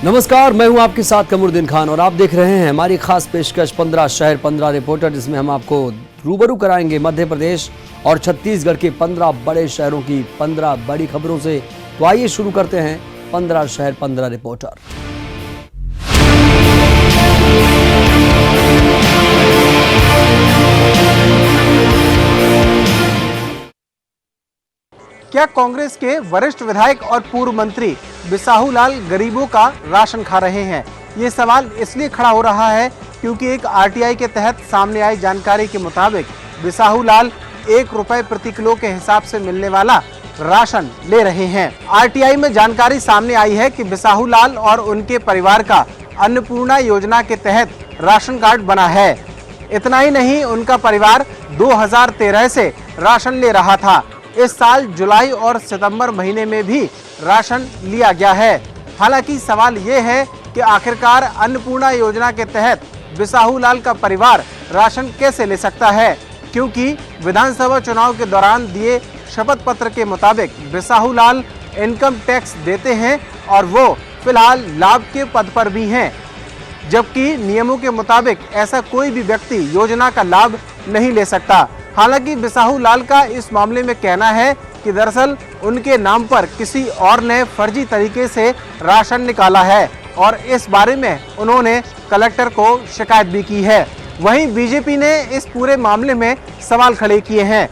नमस्कार, मैं हूं आपके साथ कमरुद्दीन खान और आप देख रहे हैं हमारी खास पेशकश 15 शहर 15 रिपोर्टर, जिसमें हम आपको रूबरू कराएंगे मध्य प्रदेश और छत्तीसगढ़ के 15 बड़े शहरों की 15 बड़ी खबरों से। तो आइए शुरू करते हैं 15 शहर 15 रिपोर्टर। क्या कांग्रेस के वरिष्ठ विधायक और पूर्व मंत्री बिसाहू लाल गरीबों का राशन खा रहे हैं? ये सवाल इसलिए खड़ा हो रहा है क्योंकि एक आरटीआई के तहत सामने आई जानकारी के मुताबिक बिसाहू लाल 1 रुपए प्रति किलो के हिसाब से मिलने वाला राशन ले रहे हैं। आरटीआई में जानकारी सामने आई है कि बिसाहू लाल और उनके परिवार का अन्नपूर्णा योजना के तहत राशन कार्ड बना है। इतना ही नहीं, उनका परिवार 2013 से राशन ले रहा था। इस साल जुलाई और सितंबर महीने में भी राशन लिया गया है। हालांकि सवाल ये है कि आखिरकार अन्नपूर्णा योजना के तहत बिसाहू लाल का परिवार राशन कैसे ले सकता है, क्योंकि विधानसभा चुनाव के दौरान दिए शपथ पत्र के मुताबिक बिसाहू लाल इनकम टैक्स देते हैं और वो फिलहाल लाभ के पद पर भी हैं, जबकि नियमों के मुताबिक ऐसा कोई भी व्यक्ति योजना का लाभ नहीं ले सकता। हालांकि बिसाहू लाल का इस मामले में कहना है कि दरअसल उनके नाम पर किसी और ने फर्जी तरीके से राशन निकाला है और इस बारे में उन्होंने कलेक्टर को शिकायत भी की है। वहीं बीजेपी ने इस पूरे मामले में सवाल खड़े किए हैं।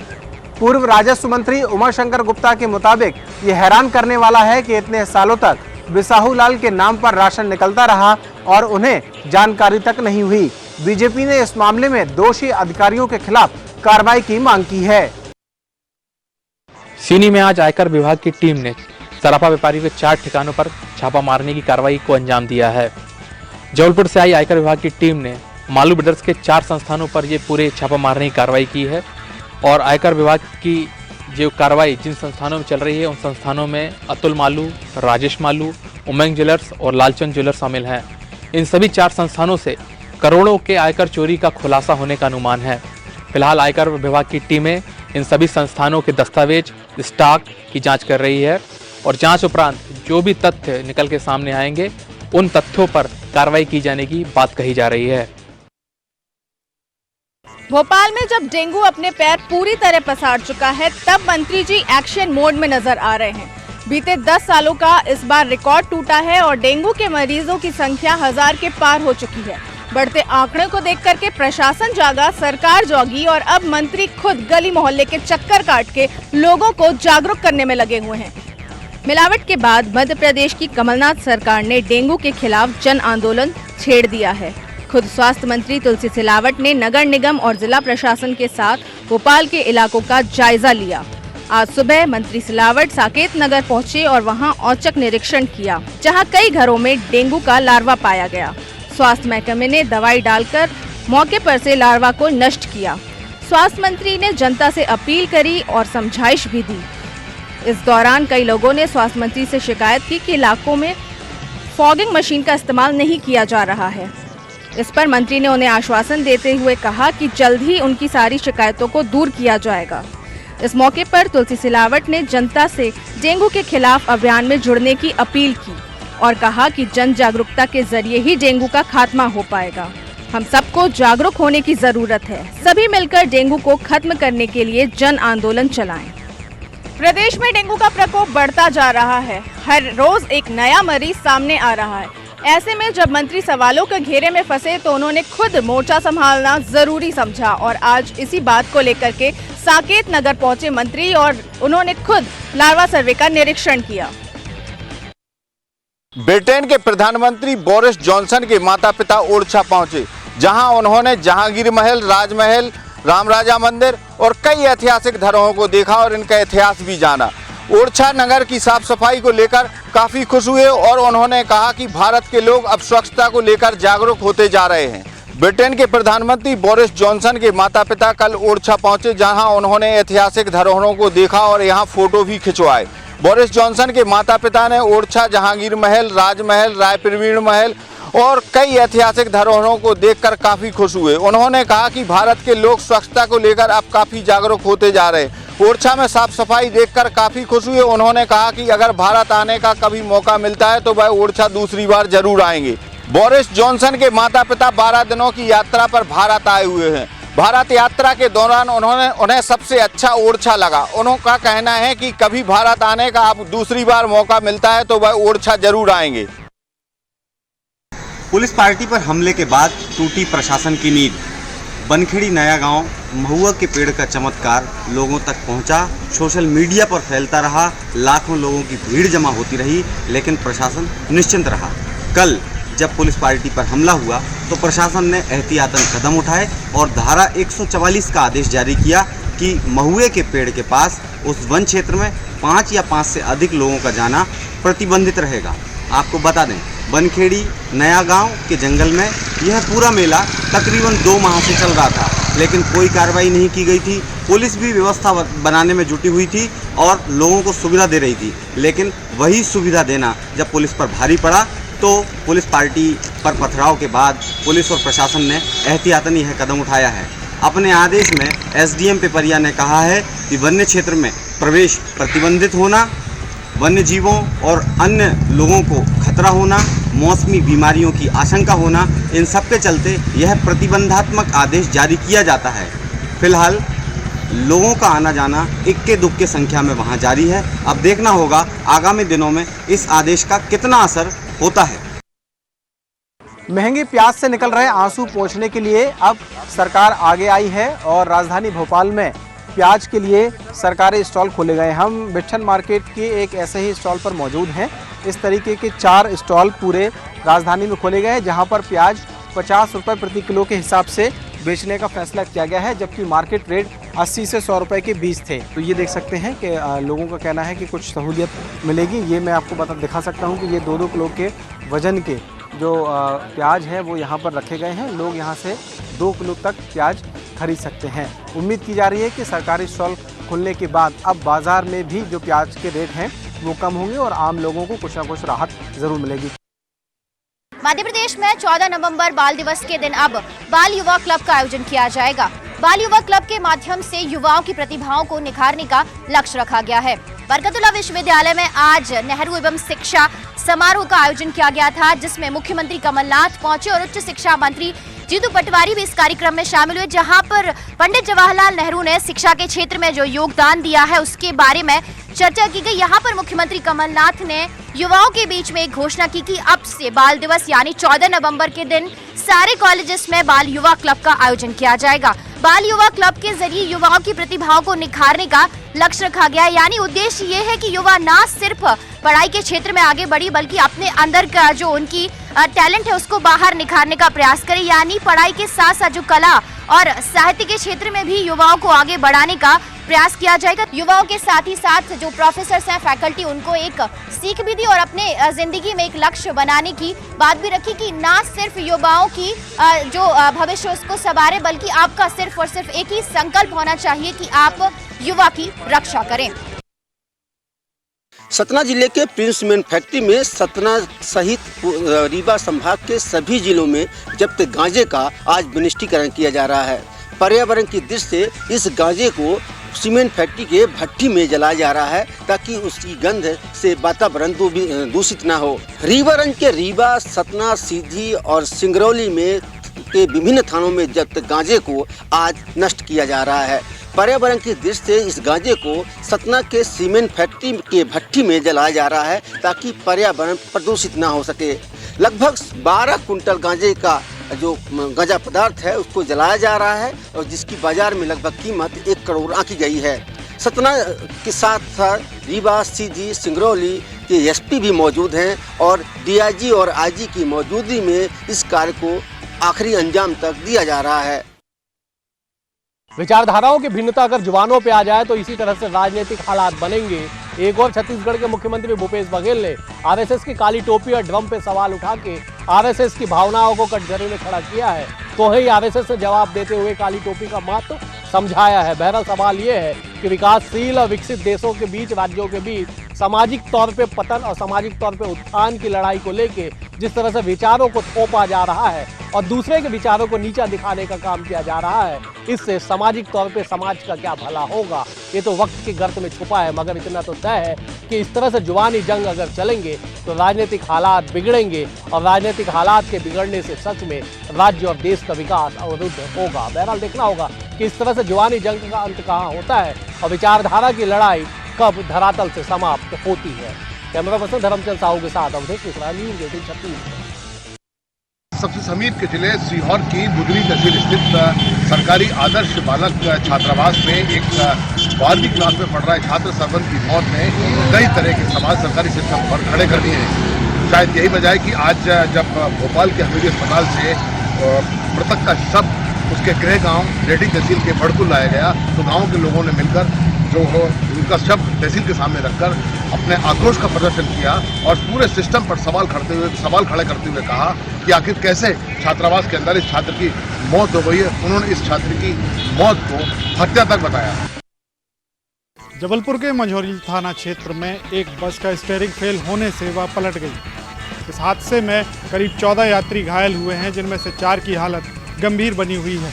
पूर्व राजस्व मंत्री उमाशंकर गुप्ता के मुताबिक ये हैरान करने वाला है कि इतने सालों तक बिसाहू लाल के नाम पर राशन निकलता रहा और उन्हें जानकारी तक नहीं हुई। बीजेपी ने इस मामले में दोषी अधिकारियों के खिलाफ कार्रवाई की मांग की है। सीनी में आज आयकर विभाग की टीम ने सराफा व्यापारियों के 4 ठिकानों पर छापा मारने की कार्रवाई को अंजाम दिया है। जबलपुर से आई आयकर विभाग की टीम ने मालू बिल्डर्स के 4 संस्थानों पर ये पूरे छापा मारने की कार्रवाई की है और आयकर विभाग की जो कार्रवाई जिन संस्थानों में चल रही है उन संस्थानों में अतुल मालू, राजेश मालू, उमंग ज्वेलर्स और लालचंद ज्वेलर्स शामिल हैं। इन सभी 4 संस्थानों से करोड़ों के आयकर चोरी का खुलासा होने का अनुमान है। फिलहाल आयकर विभाग की टीमें इन सभी संस्थानों के दस्तावेज, स्टॉक की जांच कर रही है और जांच उपरांत जो भी तथ्य निकल के सामने आएंगे उन तथ्यों पर कार्रवाई की जाने की बात कही जा रही है। भोपाल में जब डेंगू अपने पैर पूरी तरह पसार चुका है, तब मंत्री जी एक्शन मोड में नजर आ रहे हैं। बीते 10 सालों का इस बार रिकॉर्ड टूटा है और डेंगू के मरीजों की संख्या 1000 के पार हो चुकी है। बढ़ते आंकड़े को देख करके प्रशासन जागा, सरकार जागी और अब मंत्री खुद गली मोहल्ले के चक्कर काट के लोगों को जागरूक करने में लगे हुए हैं। मिलावट के बाद मध्य प्रदेश की कमलनाथ सरकार ने डेंगू के खिलाफ जन आंदोलन छेड़ दिया है। खुद स्वास्थ्य मंत्री तुलसी सिलावट ने नगर निगम और जिला प्रशासन के साथ भोपाल के इलाकों का जायजा लिया। आज सुबह मंत्री सिलावट साकेत नगर पहुंचे और वहां औचक निरीक्षण किया, जहां कई घरों में डेंगू का लार्वा पाया गया। स्वास्थ्य महकमे ने दवाई डालकर मौके पर से लार्वा को नष्ट किया। स्वास्थ्य मंत्री ने जनता से अपील करी और समझाइश भी दी। इस दौरान कई लोगों ने स्वास्थ्य मंत्री से शिकायत की कि इलाकों में फॉगिंग मशीन का इस्तेमाल नहीं किया जा रहा है। इस पर मंत्री ने उन्हें आश्वासन देते हुए कहा कि जल्द ही उनकी सारी शिकायतों को दूर किया जाएगा। इस मौके पर तुलसी सिलावट ने जनता से डेंगू के खिलाफ अभियान में जुड़ने की अपील की और कहा कि जन जागरूकता के जरिए ही डेंगू का खात्मा हो पाएगा। हम सबको जागरूक होने की जरूरत है। सभी मिलकर डेंगू को खत्म करने के लिए जन आंदोलन चलाएं। प्रदेश में डेंगू का प्रकोप बढ़ता जा रहा है। हर रोज एक नया मरीज सामने आ रहा है। ऐसे में जब मंत्री सवालों के घेरे में फंसे तो उन्होंने खुद मोर्चा संभालना जरूरी समझा और आज इसी बात को लेकर के साकेत नगर पहुंचे मंत्री और उन्होंने खुद लार्वा सर्वे का निरीक्षण किया। ब्रिटेन के प्रधानमंत्री बोरिस जॉनसन के माता पिता ओरछा पहुंचे, जहां उन्होंने जहांगीर महल, राजमहल, रामराजा मंदिर और कई ऐतिहासिक धरोहरों को देखा और इनका इतिहास भी जाना। ओरछा नगर की साफ सफाई को लेकर काफ़ी खुश हुए और उन्होंने कहा कि भारत के लोग अब स्वच्छता को लेकर जागरूक होते जा रहे हैं। ब्रिटेन के प्रधानमंत्री बोरिस जॉनसन के माता पिता कल ओरछा पहुंचे, जहां उन्होंने ऐतिहासिक धरोहरों को देखा और यहां फोटो भी खिंचवाए। बोरिस जॉनसन के माता पिता ने ओरछा जहांगीर महल, राजमहल, रायप्रवीण महल और कई ऐतिहासिक धरोहरों को देखकर काफ़ी खुश हुए। उन्होंने कहा कि भारत के लोग स्वच्छता को लेकर अब काफ़ी जागरूक होते जा रहे हैं। ओरछा में साफ सफाई देखकर काफी खुश हुए। उन्होंने कहा कि अगर भारत आने का कभी मौका मिलता है तो वह ओरछा दूसरी बार जरूर आएंगे। बोरिस जॉनसन के माता पिता 12 दिनों की यात्रा पर भारत आए हुए हैं। भारत यात्रा के दौरान उन्हें सबसे अच्छा ओरछा लगा। उनका कहना है कि कभी भारत आने का अब दूसरी बार मौका मिलता है तो वह ओरछा जरूर आएंगे। पुलिस पार्टी पर हमले के बाद टूटी प्रशासन की नींव। बनखेड़ी नया गांव महुआ के पेड़ का चमत्कार लोगों तक पहुंचा, सोशल मीडिया पर फैलता रहा, लाखों लोगों की भीड़ जमा होती रही, लेकिन प्रशासन निश्चिंत रहा। कल जब पुलिस पार्टी पर हमला हुआ तो प्रशासन ने एहतियातन कदम उठाए और धारा 144 का आदेश जारी किया कि महुए के पेड़ के पास उस वन क्षेत्र में 5 या 5 से अधिक लोगों का जाना प्रतिबंधित रहेगा। आपको बता दें, बनखेड़ी नया गांव के जंगल में यह पूरा मेला तकरीबन 2 माह से चल रहा था, लेकिन कोई कार्रवाई नहीं की गई थी। पुलिस भी व्यवस्था बनाने में जुटी हुई थी और लोगों को सुविधा दे रही थी, लेकिन वही सुविधा देना जब पुलिस पर भारी पड़ा तो पुलिस पार्टी पर पथराव के बाद पुलिस और प्रशासन ने एहतियातन यह कदम उठाया है। अपने आदेश में एसडीएम पेपरिया ने कहा है कि वन्य क्षेत्र में प्रवेश प्रतिबंधित होना, वन्य जीवों और अन्य लोगों को खतरा होना, मौसमी बीमारियों की आशंका होना, इन सब के चलते यह प्रतिबंधात्मक आदेश जारी किया जाता है। फिलहाल लोगों का आना जाना इक्के दुक्के संख्या में वहां जारी है। अब देखना होगा आगामी दिनों में इस आदेश का कितना असर होता है। महंगी प्याज से निकल रहे आंसू पोंछने के लिए अब सरकार आगे आई है और राजधानी भोपाल में प्याज के लिए सरकारी स्टॉल खोले गए। हम बिट्ठन मार्केट के एक ऐसे ही स्टॉल पर मौजूद हैं। इस तरीके के 4 स्टॉल पूरे राजधानी में खोले गए हैं, जहां पर प्याज 50 रुपये प्रति किलो के हिसाब से बेचने का फैसला किया गया है, जबकि मार्केट रेट 80 से 100 रुपये के बीच थे। तो ये देख सकते हैं कि लोगों का कहना है कि कुछ सहूलियत मिलेगी। ये मैं आपको दिखा सकता हूँ कि ये 2-2 किलो के वजन के जो प्याज है वो यहाँ पर रखे गए हैं। लोग यहाँ से 2 किलो तक प्याज खरीद सकते हैं। उम्मीद की जा रही है कि सरकारी स्टॉल खुलने के बाद अब बाज़ार में भी जो प्याज के रेट हैं वो कम होंगे और आम लोगों को कुछ ना कुछ राहत ज़रूर मिलेगी। मध्य प्रदेश में 14 नवंबर बाल दिवस के दिन अब बाल युवा क्लब का आयोजन किया जाएगा। बाल युवा क्लब के माध्यम से युवाओं की प्रतिभाओं को निखारने का लक्ष्य रखा गया है। बरकतुल्लाह विश्वविद्यालय में आज नेहरू एवं शिक्षा समारोह का आयोजन किया गया था, जिसमें मुख्यमंत्री कमलनाथ पहुंचे और उच्च शिक्षा मंत्री जीतू पटवारी भी इस कार्यक्रम में शामिल हुए, जहां पर पंडित जवाहरलाल नेहरू ने शिक्षा के क्षेत्र में जो योगदान दिया है उसके बारे में चर्चा की गई। यहाँ पर मुख्यमंत्री कमलनाथ ने युवाओं के बीच में एक घोषणा की कि अब से बाल दिवस यानी 14 नवंबर के दिन सारे कॉलेजेस में बाल युवा क्लब का आयोजन किया जाएगा। बाल युवा क्लब के जरिए युवाओं की प्रतिभाओं को निखारने का लक्ष्य रखा गया है, यानी उद्देश्य ये है कि युवा ना सिर्फ पढ़ाई के क्षेत्र में आगे बढ़ी बल्कि अपने अंदर का जो उनकी टैलेंट है उसको बाहर निखारने का प्रयास करें। यानी पढ़ाई के साथ साथ जो कला और साहित्य के क्षेत्र में भी युवाओं को आगे बढ़ाने का प्रयास किया जाएगा। युवाओं के साथ ही साथ जो प्रोफेसर्स हैं, फैकल्टी, उनको एक सीख भी दी और अपने जिंदगी में एक लक्ष्य बनाने की बात भी रखी कि ना सिर्फ युवाओं की जो भविष्य उसको संवारे बल्कि आपका सिर्फ और सिर्फ एक ही संकल्प होना चाहिए कि आप युवा की रक्षा करें। सतना जिले के प्रिंस मैन्युफैक्चरी में सतना सहित रीवा संभाग के सभी जिलों में जब्त गांजे का आज विनिष्टीकरण किया जा रहा है। पर्यावरण की दृष्टि से इस गांजे को सीमेंट फैक्ट्री के भट्टी में जलाया जा रहा है ताकि उसकी गंध से वातावरण दूषित ना हो। रीवारंज के रीवा, सतना, सीधी और सिंगरौली में के विभिन्न थानों में जब्त गांजे को आज नष्ट किया जा रहा है। पर्यावरण की दृष्टि से इस गांजे को सतना के सीमेंट फैक्ट्री के भट्टी में जलाया जा रहा है ताकि पर्यावरण प्रदूषित ना हो सके। लगभग 12 कुंटल गांजे का जो गांजा पदार्थ है उसको जलाया जा रहा है और जिसकी बाजार में लगभग कीमत 1 करोड़ आंकी गई है। सतना के साथ साथ रीवा, सीधी, सिंगरौली के एसपी भी मौजूद हैं और डीआईजी और आईजी की मौजूदगी में इस कार्य को आखिरी अंजाम तक दिया जा रहा है। विचारधाराओं की भिन्नता अगर जुबानों पे आ जाए तो इसी तरह से राजनीतिक हालात बनेंगे। एक और छत्तीसगढ़ के मुख्यमंत्री भूपेश बघेल ने आरएसएस की काली टोपी और ड्रम पे सवाल उठा के आरएसएस की भावनाओं को कटघरे में खड़ा किया है। तो ही आरएसएस से जवाब देते हुए काली टोपी का महत्व समझाया है। बहरहाल सवाल ये है कि विकासशील और विकसित देशों के बीच, राज्यों के बीच सामाजिक तौर पे पतन और सामाजिक तौर पे उत्थान की लड़ाई को लेके जिस तरह से विचारों को थोपा जा रहा है और दूसरे के विचारों को नीचा दिखाने का काम किया जा रहा है, इससे सामाजिक तौर पे समाज का क्या भला होगा, ये तो वक्त के गर्त में छुपा है, मगर इतना तो तय है कि इस तरह से जुबानी जंग अगर चलेंगे तो राजनीतिक हालात बिगड़ेंगे और राजनीतिक हालात के बिगड़ने से सच में राज्य और देश का विकास अवरुद्ध होगा। बहरहाल देखना होगा कि इस तरह से जुबानी जंग का अंत कहाँ होता है और विचारधारा की लड़ाई कब धरातल से समाप्त होती है। कैमरा पर्सन धर्मचंद साहू के साथ अवधेश मिश्रा, न्यूज़ 18 छत्तीसगढ़। सबसे समीप के जिले सीहोर की बुधनी तहसील स्थित सरकारी आदर्श बालक छात्रावास में एक 12वीं क्लास में पढ़ रहा छात्र सरवन की मौत ने कई तरह के सवाल सरकारी सिस्टम पर खड़े कर दिए हैं। शायद यही वजह है कि आज जब भोपाल के हमीदी अस्पताल से मृतक का शव उसके गृह गांव रेडी तहसील के बड़कुल लाया गया तो गांव के लोगों ने मिलकर जो हो उनका शव तहसील के सामने रखकर अपने आक्रोश का प्रदर्शन किया और पूरे सिस्टम पर सवाल खड़े करते हुए कहा कि आखिर कैसे छात्रावास के अंदर इस छात्र की मौत हो गई है। उन्होंने इस छात्र की मौत को हत्या तक बताया। जबलपुर के मंझौली थाना क्षेत्र में एक बस का स्टीयरिंग फेल होने से वह पलट गई। इस हादसे में करीब 14 यात्री घायल हुए हैं, जिनमें से 4 की हालत गंभीर बनी हुई है।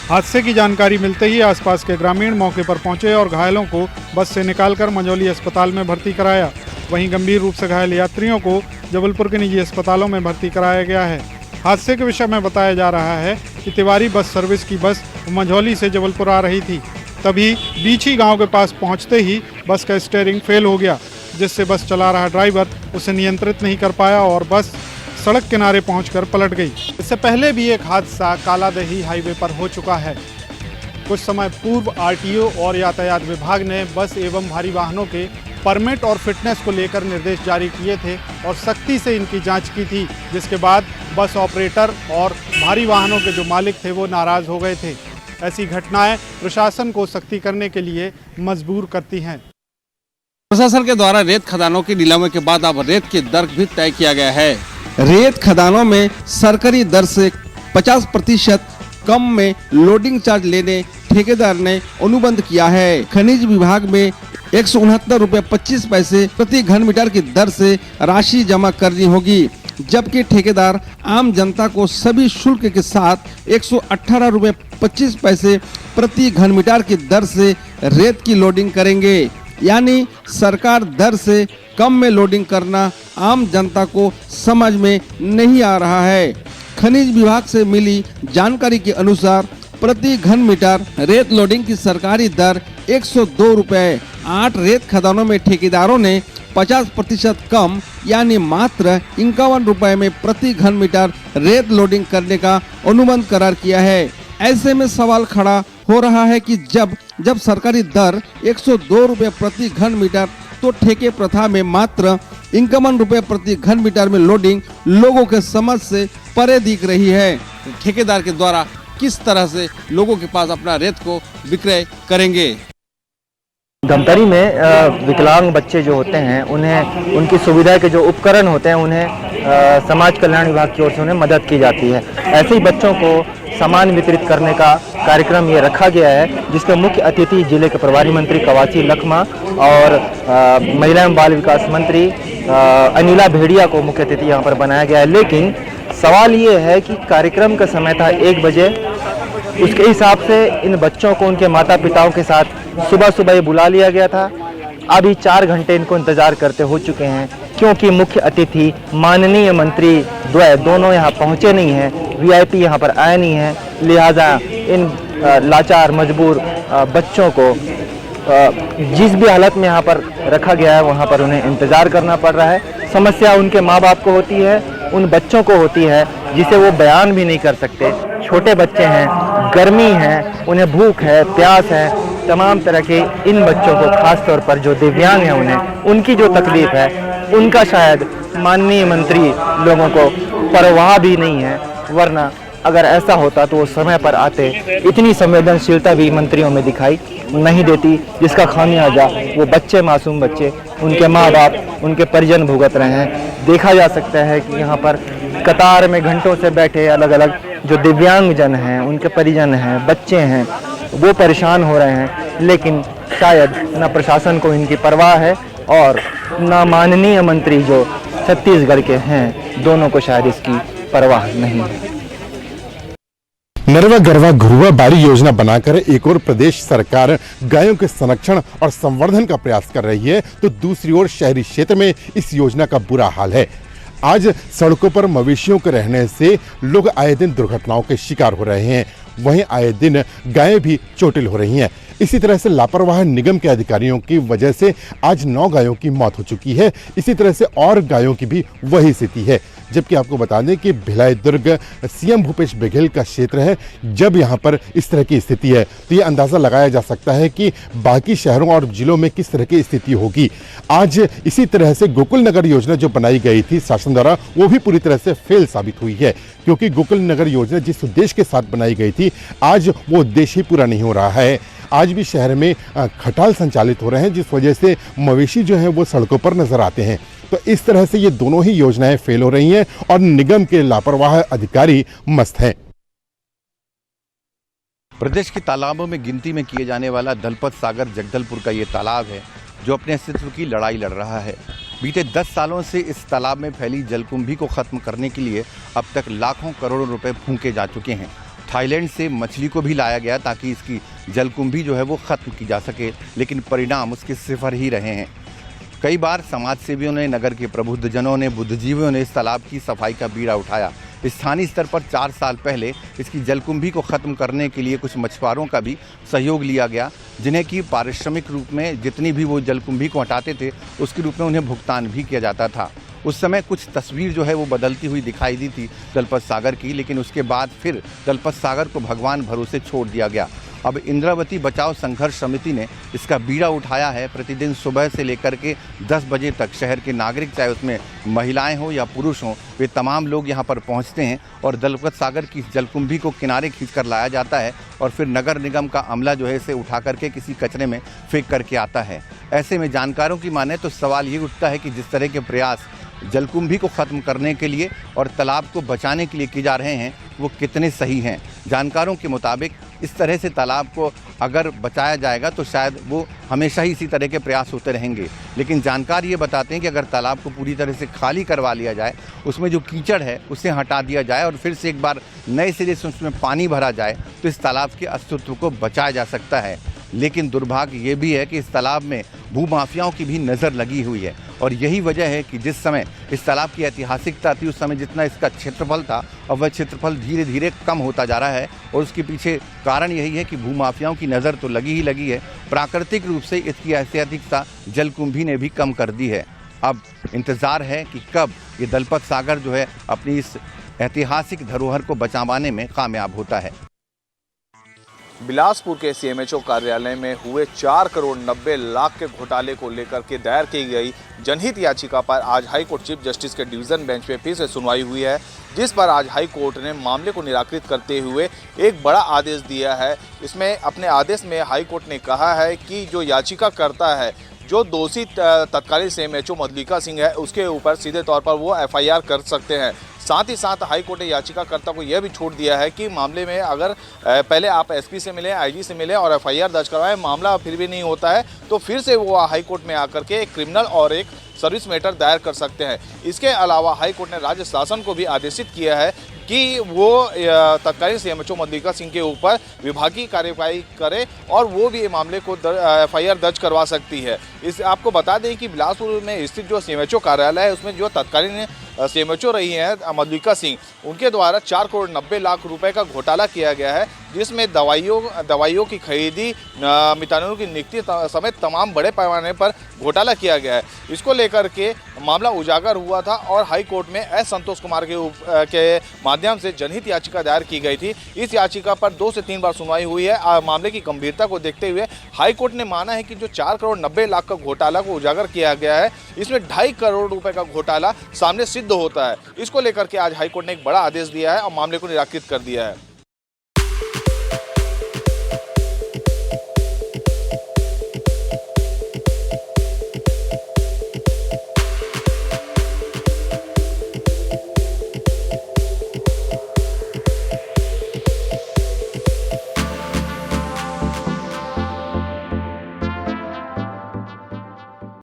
हादसे की जानकारी मिलते ही आसपास के ग्रामीण मौके पर पहुंचे और घायलों को बस से निकालकर मंझौली अस्पताल में भर्ती कराया। वहीं गंभीर रूप से घायल यात्रियों को जबलपुर के निजी अस्पतालों में भर्ती कराया गया है। हादसे के विषय में बताया जा रहा है कि तिवारी बस सर्विस की बस मंझौली से जबलपुर आ रही थी। तभी बीछी गांव के पास पहुंचते ही बस का स्टीयरिंग फेल हो गया, जिससे बस चला रहा ड्राइवर उसे नियंत्रित नहीं कर पाया और बस सड़क किनारे पहुंचकर पलट गई। इससे पहले भी एक हादसा कालादही हाईवे पर हो चुका है। कुछ समय पूर्व आरटीओ और यातायात विभाग ने बस एवं भारी वाहनों के परमिट और फिटनेस को लेकर निर्देश जारी किए थे और सख्ती से इनकी जांच की थी, जिसके बाद बस ऑपरेटर और भारी वाहनों के जो मालिक थे वो नाराज हो गए थे। ऐसी घटनाएं प्रशासन को सख्ती करने के लिए मजबूर करती हैं। प्रशासन के द्वारा रेत खदानों की नीलामी के बाद अब रेत की दर भी तय किया गया है। रेत खदानों में सरकारी दर से 50% कम में लोडिंग चार्ज लेने ठेकेदार ने अनुबंध किया है। खनिज विभाग में 169 रुपये 25 पैसे प्रति घन मीटर की दर से राशि जमा करनी होगी, जबकि ठेकेदार आम जनता को सभी शुल्क के साथ 118 रुपये 25 पैसे प्रति घन मीटर की दर से रेत की लोडिंग करेंगे। यानी सरकार दर से कम में लोडिंग करना आम जनता को समझ में नहीं आ रहा है। खनिज विभाग से मिली जानकारी के अनुसार प्रति घन मीटर रेत लोडिंग की सरकारी दर 102 रुपये। 8 रेत खदानों में ठेकेदारों ने 50% कम यानी मात्र 51 रुपये में प्रति घन मीटर रेत लोडिंग करने का अनुबंध करार किया है। ऐसे में सवाल खड़ा हो रहा है कि जब सरकारी दर 102 रुपये प्रति घन मीटर तो ठेके प्रथा में मात्र 51 रुपये प्रति घन मीटर में लोडिंग लोगों के समझ से परे दिख रही है। ठेकेदार के द्वारा किस तरह से लोगों के पास अपना रेत को विक्रय करेंगे। धमतरी में विकलांग बच्चे जो होते हैं उन्हें उनकी सुविधा के जो उपकरण होते हैं उन्हें समाज कल्याण विभाग की ओर से उन्हें मदद की जाती है। ऐसे ही बच्चों को सामान वितरित करने का कार्यक्रम ये रखा गया है, जिसके मुख्य अतिथि जिले के प्रभारी मंत्री कवासी लखमा और महिला एवं बाल विकास मंत्री अनिला भेड़िया को मुख्य अतिथि यहाँ पर बनाया गया है। लेकिन सवाल ये है कि कार्यक्रम का समय था 1 बजे, उसके हिसाब से इन बच्चों को उनके माता पिताओं के साथ सुबह ये बुला लिया गया था। अभी 4 घंटे इनको इंतजार करते हो चुके हैं, क्योंकि मुख्य अतिथि माननीय मंत्री द्वय दोनों यहाँ पहुँचे नहीं हैं, वीआईपी यहाँ पर आए नहीं हैं। लिहाजा इन लाचार मजबूर बच्चों को जिस भी हालत में यहाँ पर रखा गया है वहाँ पर उन्हें इंतज़ार करना पड़ रहा है। समस्या उनके माँ बाप को होती है, उन बच्चों को होती है जिसे वो बयान भी नहीं कर सकते। छोटे बच्चे हैं, गर्मी है, उन्हें भूख है, प्यास है, तमाम तरह के इन बच्चों को खास तौर पर जो दिव्यांग हैं उन्हें उनकी जो तकलीफ है उनका शायद माननीय मंत्री लोगों को परवाह भी नहीं है। वरना अगर ऐसा होता तो वो समय पर आते। इतनी संवेदनशीलता भी मंत्रियों में दिखाई नहीं देती, जिसका खामियाजा वो बच्चे, मासूम बच्चे, उनके माँ बाप, उनके परिजन भुगत रहे हैं। देखा जा सकता है कि यहाँ पर कतार में घंटों से बैठे अलग अलग जो दिव्यांग जन हैं, उनके परिजन हैं, बच्चे हैं, वो परेशान हो रहे हैं। लेकिन शायद न प्रशासन को इनकी परवाह है और न माननीय मंत्री जो छत्तीसगढ़ के हैं, दोनों को शायद इसकी परवाह नहीं है। नरवा गरवा घुरवा बारी योजना बनाकर एक और प्रदेश सरकार गायों के संरक्षण और संवर्धन का प्रयास कर रही है, तो दूसरी ओर शहरी क्षेत्र में इस योजना का बुरा हाल है। आज सड़कों पर मवेशियों के रहने से लोग आए दिन दुर्घटनाओं के शिकार हो रहे हैं, वहीं आए दिन गायें भी चोटिल हो रही हैं। इसी तरह से लापरवाह निगम के अधिकारियों की वजह से आज 9 गायों की मौत हो चुकी है। इसी तरह से और गायों की भी वही स्थिति है। जबकि आपको बता दें कि भिलाई दुर्ग सीएम भूपेश बघेल का क्षेत्र है। जब यहाँ पर इस तरह की स्थिति है तो ये अंदाजा लगाया जा सकता है कि बाकी शहरों और जिलों में किस तरह की स्थिति होगी। आज इसी तरह से गोकुल नगर योजना जो बनाई गई थी शासन द्वारा, वो भी पूरी तरह से फेल साबित हुई है, क्योंकि गोकुल नगर योजना जिस उद्देश्य के साथ बनाई गई थी आज वो उद्देश्य ही पूरा नहीं हो रहा है। आज भी शहर में खटाल संचालित हो रहे हैं, जिस वजह से मवेशी जो हैं वो सड़कों पर नजर आते हैं। तो इस तरह से ये दोनों ही योजनाएं फेल हो रही हैं और निगम के लापरवाह अधिकारी मस्त हैं। प्रदेश के तालाबों में गिनती में किए जाने वाला दलपत सागर जगदलपुर का ये तालाब है जो अपने अस्तित्व की लड़ाई लड़ रहा है। बीते 10 सालों से इस तालाब में फैली जलकुंभी को खत्म करने के लिए अब तक लाखों करोड़ों रुपए फूंके जा चुके हैं। थाईलैंड से मछली को भी लाया गया ताकि इसकी जलकुंभी जो है वो खत्म की जा सके, लेकिन परिणाम उसके सिफर ही रहे हैं। कई बार समाज सेवियों ने, नगर के प्रबुद्धजनों ने, बुद्धिजीवियों ने इस तालाब की सफाई का बीड़ा उठाया। स्थानीय स्तर पर 4 साल पहले इसकी जलकुंभी को खत्म करने के लिए कुछ मछुआरों का भी सहयोग लिया गया, जिन्हें कि पारिश्रमिक रूप में जितनी भी वो जलकुंभी को हटाते थे उसके रूप में उन्हें भुगतान भी किया जाता था। उस समय कुछ तस्वीर जो है वो बदलती हुई दिखाई दी थी दलपत सागर की, लेकिन उसके बाद फिर दलपत सागर को भगवान भरोसे छोड़ दिया गया। अब इंद्रावती बचाओ संघर्ष समिति ने इसका बीड़ा उठाया है। प्रतिदिन सुबह से लेकर के 10 बजे तक शहर के नागरिक, चाहे उसमें महिलाएं हो या पुरुष हों, वे तमाम लोग यहां पर पहुंचते हैं और दलपत सागर की जलकुंभी को किनारे खींचकर लाया जाता है और फिर नगर निगम का अमला जो है इसे उठा करके किसी कचरे में फेंक करके आता है। ऐसे में जानकारों की माने तो सवाल ये उठता है कि जिस तरह के प्रयास जलकुंभी को ख़त्म करने के लिए और तालाब को बचाने के लिए किए जा रहे हैं वो कितने सही हैं। जानकारों के मुताबिक इस तरह से तालाब को अगर बचाया जाएगा तो शायद वो हमेशा ही इसी तरह के प्रयास होते रहेंगे, लेकिन जानकार ये बताते हैं कि अगर तालाब को पूरी तरह से खाली करवा लिया जाए, उसमें जो कीचड़ है उसे हटा दिया जाए और फिर से एक बार नए सिरे से उसमें पानी भरा जाए तो इस तालाब के अस्तित्व को बचाया जा सकता है। लेकिन दुर्भाग्य ये भी है कि इस तालाब में भूमाफियाओं की भी नज़र लगी हुई है और यही वजह है कि जिस समय इस तालाब की ऐतिहासिकता थी उस समय जितना इसका क्षेत्रफल था, अब वह क्षेत्रफल धीरे धीरे कम होता जा रहा है और उसके पीछे कारण यही है कि भूमाफियाओं की नज़र तो लगी ही लगी है, प्राकृतिक रूप से इसकी ऐतिहासिकता जलकुंभी ने भी कम कर दी है। अब इंतज़ार है कि कब ये दलपत सागर जो है अपनी इस ऐतिहासिक धरोहर को बचाने में कामयाब होता है। बिलासपुर के सीएमएचओ कार्यालय में हुए 4 करोड़ 90 लाख के घोटाले को लेकर के दायर की गई जनहित याचिका पर आज हाई कोर्ट चीफ जस्टिस के डिवीजन बेंच पे फिर से सुनवाई हुई है, जिस पर आज हाई कोर्ट ने मामले को निराकृत करते हुए एक बड़ा आदेश दिया है। इसमें अपने आदेश में हाई कोर्ट ने कहा है कि जो याचिका करता है, जो दोषी तत्कालीन सीएमएचओ मधुलिका सिंह है, उसके ऊपर सीधे तौर पर वो एफआईआर कर सकते हैं। साथ ही साथ हाईकोर्ट ने याचिकाकर्ता को यह भी छूट दिया है कि मामले में अगर पहले आप एसपी से मिलें, आईजी से मिलें और एफआईआर दर्ज करवाएं, मामला फिर भी नहीं होता है तो फिर से वो हाईकोर्ट में आकर के एक क्रिमिनल और एक सर्विस मैटर दायर कर सकते हैं। इसके अलावा हाईकोर्ट ने राज्य शासन को भी आदेशित किया है कि वो तत्कालीन सीएमएचओ मधुलिका सिंह के ऊपर विभागीय कार्यवाही करे और वो भी मामले को एफआईआर दर्ज करवा सकती है। इस आपको बता दें कि बिलासपुर में स्थित जो सीएमएचओ कार्यालय है उसमें जो तत्कालीन सीएमएचओ रही हैं मधुलिका सिंह, उनके द्वारा 4 करोड़ 90 लाख रुपए का घोटाला किया गया है, जिसमें दवाइयों की खरीदी, मितानिनों की नियुक्ति समेत तमाम बड़े पैमाने पर घोटाला किया गया है। इसको लेकर के मामला उजागर हुआ था और हाई कोर्ट में एस संतोष कुमार के माध्यम से जनहित याचिका दायर की गई थी। इस याचिका पर 2 से 3 बार सुनवाई हुई है। मामले की गंभीरता को देखते हुए हाई कोर्ट ने माना है कि जो 4 करोड़ 90 लाख का घोटाला को उजागर किया गया है, इसमें 2.5 करोड़ रुपए का घोटाला सामने सिद्ध होता है। इसको लेकर के आज हाई कोर्ट ने एक बड़ा आदेश दिया है और मामले को निराकृत कर दिया है।